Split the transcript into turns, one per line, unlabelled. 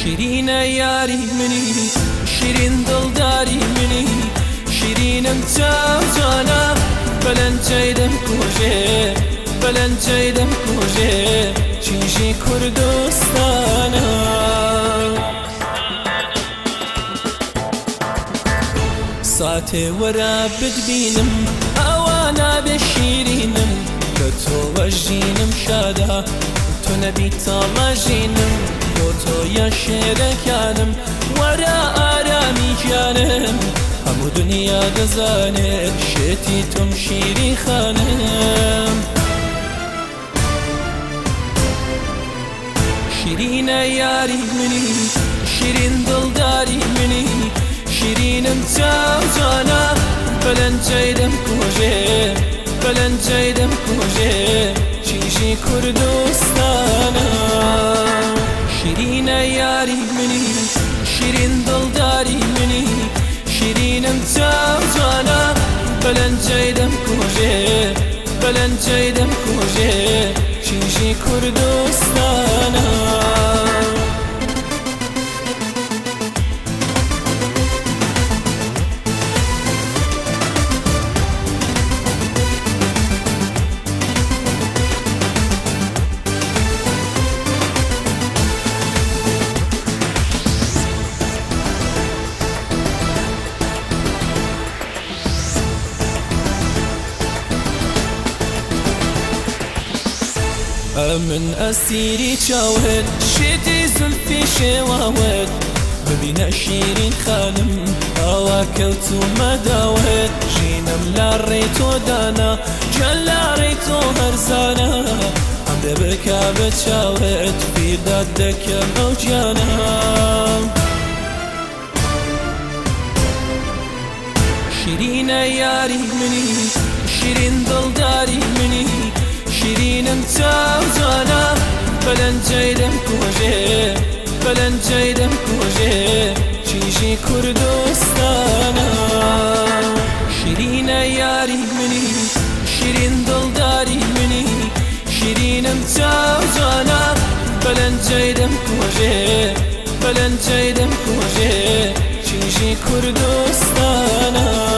شیرینە یاری منی شیرین دڵداری منی شیرینم چاوجانە بەلەنجەی دەمکوژێ بەلەنجەی دەمکوژێ چیژی کوردستانە ساتێ وەرە بتبینم ئەوە نابێ شیرینم بە تۆ وەژینم شادا تۆ نەبی تاڵەژینم بۆ تۆ یا شێرەکانم وەرە ئارامی گیانم هەموو دنیا دەزانێت شێتی تۆم شیری خانم شیرینە یاری منی شیرین دڵداری منی شیرینم چاوجانە بەلەنجەی دەمکوژێ بەلەنجەی دەمکوژێ چیژی کوردستانە شیرینە یاری منی شیرین دڵداری منی شیرینم چاوجانە بەلەنجەی دەمکوژێ بەلەنجەی دەمکوژێ چیژی کوردستانە من ئەسیری چاوت شێتی زولفی شێواوت ببینە شیرین خانم ئاوا کەوتومە داوت ژینم لا ڕێی تۆ دانا گیان لا ڕێی تۆ هەرزانە ئەم دەبکا بە چاوت پیردات دەکەم ئەو گیانە شیرینە یاری منی شیرین دڵداری منی شیرینم چاوجانە بەلەنجەی دەمکوژێ بەلەنجەی دەمکوژێ چیژی کوردستانە شیرینە یاری منی شیرین دڵداری منی شیرینم چاوجانە بەلەنجەی دەمکوژێ بەلەنجەی دەمکوژێ چیژی کوردستانە